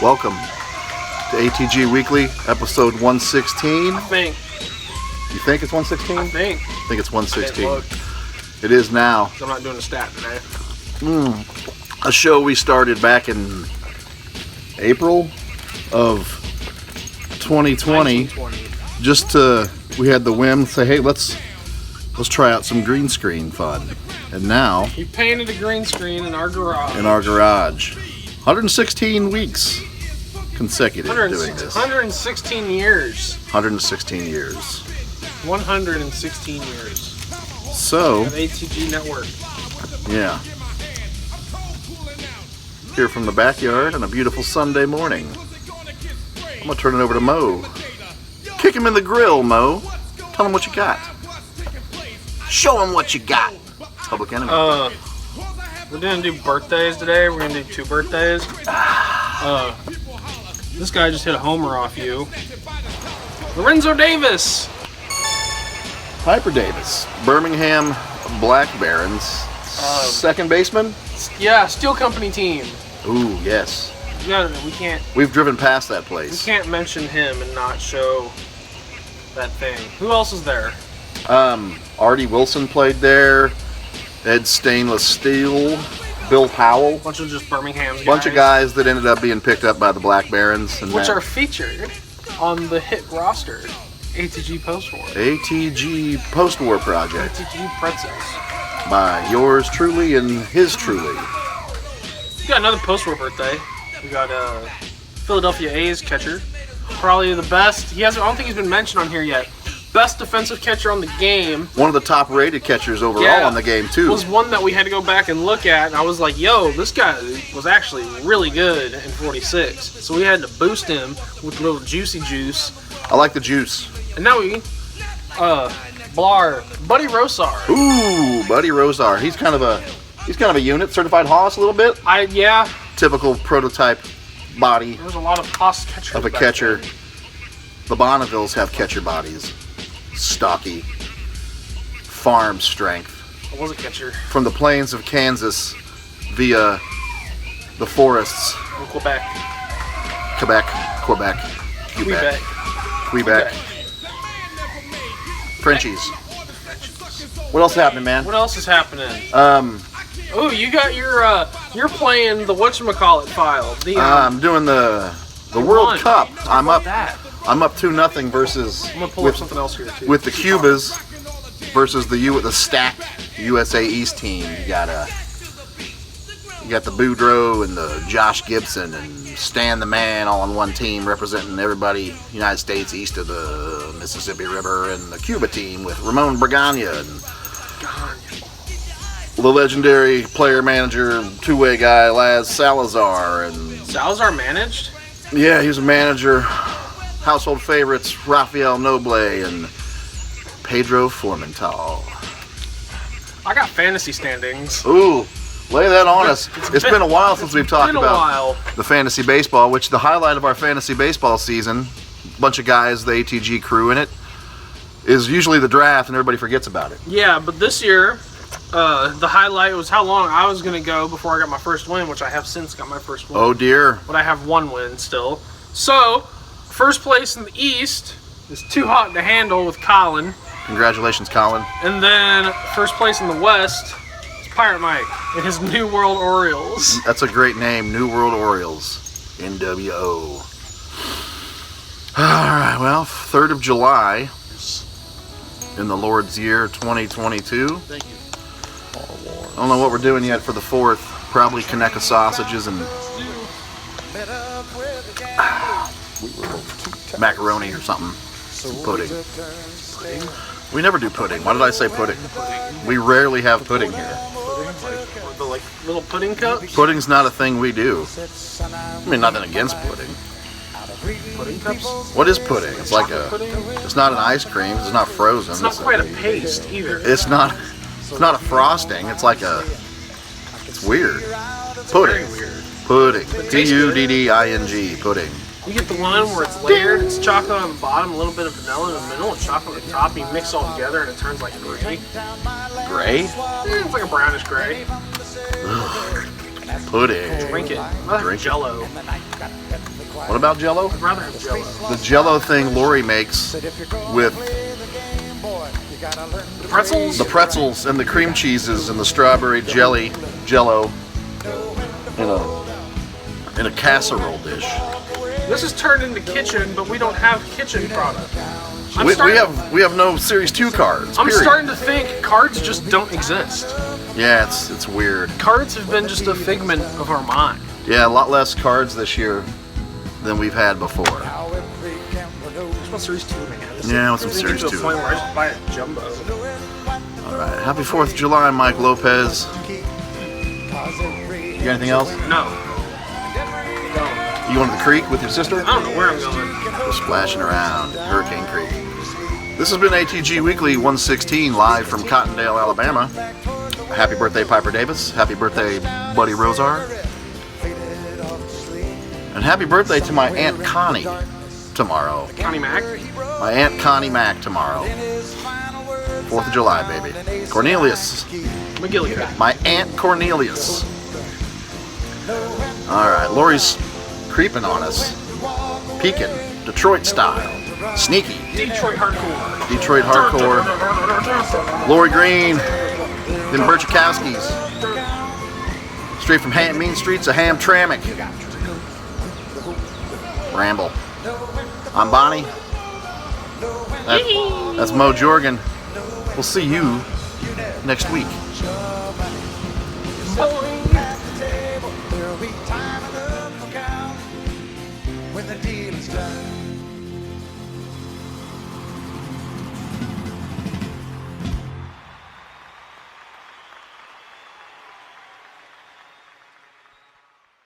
Welcome to ATG Weekly, episode 116. I think. You think it's 116? I think it's 116. Look, It is now. I'm not doing a stat today. A show we started back in April of 2020. 1920. We had the whim to say, hey, let's try out some green screen fun. And now, He painted a green screen in our garage. 116 weeks consecutive doing this. 116 years. 116 years. 116 years. So, Of ATG Network. yeah. Here from the backyard on a beautiful Sunday morning. I'm going to turn it over to Mo. Kick him in the grill, Mo. Tell him what you got. Show him what you got. Public Enemy. We're gonna do birthdays today. We're gonna do 2 birthdays. This guy just hit a homer off you. Lorenzo Davis. Piper Davis. Birmingham Black Barons. Second baseman? Yeah, Steel Company team. Ooh, yes. Yeah, we can't We've driven past that place. mention him and not show that thing. Who else is there? Artie Wilson played there. Ed Stainless Steel. Bill Powell. Bunch of just Birmingham's guys. Bunch of guys that ended up being picked up by the Black Barons. And Which that- are featured on the hit roster, ATG Post-War. ATG Post-War Project ATG Pretzels. by yours truly and his truly. We got another post-war birthday. We got Philadelphia A's catcher. Probably the best. I don't think he's been mentioned on here yet. Best defensive catcher on the game. One of the top-rated catchers overall Yeah. on the game, too. Was one that we had to go back and look at, and I was like, yo, this guy was actually really good in 46. So we had to boost him with a little juicy juice. I like the juice. And now we, Buddy Rosar. Ooh, Buddy Rosar. He's kind of a unit, certified hoss a little bit. Yeah, Typical prototype body there's a lot of hoss catchers of a back catcher. then. The Bonnevilles have catcher bodies. Stocky. Farm strength. I was a catcher From the plains of Kansas via the forests. in Quebec. Quebec. Frenchies. What else happening, man? What else is happening? Oh, you got you're playing the whatchamacallit file. I'm doing the World One. Cup. I'm up That. 2-0 versus I'm gonna pull up something else here too. with the Cubas versus the stacked USA East team. You got the Boudreaux and the Josh Gibson and Stan the Man all on one team representing everybody United States east of the Mississippi River, and the Cuba team with Ramon Bragana and the legendary player manager two-way guy Laz Salazar, and Salazar managed. yeah, he was a manager. Household favorites Rafael Noble and Pedro Formental. I got fantasy standings. Ooh, lay that on us. It's been a while since we've talked Been a about while. the fantasy baseball, which the highlight of our fantasy baseball season, bunch of guys, the ATG crew in it, is usually the draft, and everybody forgets about it. Yeah, but this year, the highlight was how long I was gonna go before I got my first win, which I have since got my first win. Oh dear. But I have 1 win still. So, first place in the East is Too Hot to Handle with Colin. Congratulations, Colin. And then first place in the West is Pirate Mike and his New World Orioles. That's a great name, New World Orioles, NWO. Alright, well, 3rd of July in the Lord's year 2022. Thank you. I don't know what we're doing yet for the 4th. Probably Kaneka sausages and macaroni or something. Some pudding. We never do pudding. Why did I say pudding? We rarely have pudding here. The little pudding cups. Pudding's not a thing we do. I mean, nothing against pudding. Pudding cups. What is pudding? It's like Pudding. it's not an ice cream. It's not frozen. It's not quite a paste either. It's not a frosting. It's like it's weird. Pudding. Very weird. Pudding. tastes good. Pudding. Pudding. You get the one where it's layered, it's chocolate on the bottom, a little bit of vanilla in the middle, and chocolate on the top, and you mix it all together and it turns like gray. Gray? It's like a brownish gray. Pudding. Drink it. I'd rather Drink have it. Jello. What about Jello? I'd rather have Jello. The Jello thing Lori makes with The pretzels? the pretzels and the cream cheeses and the strawberry jelly Jello in a casserole dish. This is turned into kitchen, but we don't have kitchen product. We have no Series 2 cards. I'm period. starting to think cards just don't exist. Yeah, it's weird. Cards have been just a figment of our mind. Yeah, a lot less cards this year than we've had before. I just want Series 2, man. Yeah, I want some It's Series to a 2. point where I just buy a jumbo. All right, happy 4th of July, Mike Lopez. You got anything else? No. You going to the creek with your sister? I don't know where I'm going. We're splashing around Hurricane Creek. This has been ATG Weekly 116, live from Cottondale, Alabama. Happy birthday, Piper Davis. Happy birthday, Buddy Rosar. And happy birthday to my Aunt Connie tomorrow. Connie Mac? My Aunt Connie Mac tomorrow. 4th of July, baby. Cornelius. McGillicuddy. My Aunt Cornelius. All right, Lori's creeping on us. Peeking. Detroit style. Sneaky. Detroit hardcore. Detroit hardcore. Lori Green. Them Berchikowskis. Straight from Mean Streets of Hamtramck. Ramble. I'm Bonnie. That's Mo Jorgen. We'll see you next week.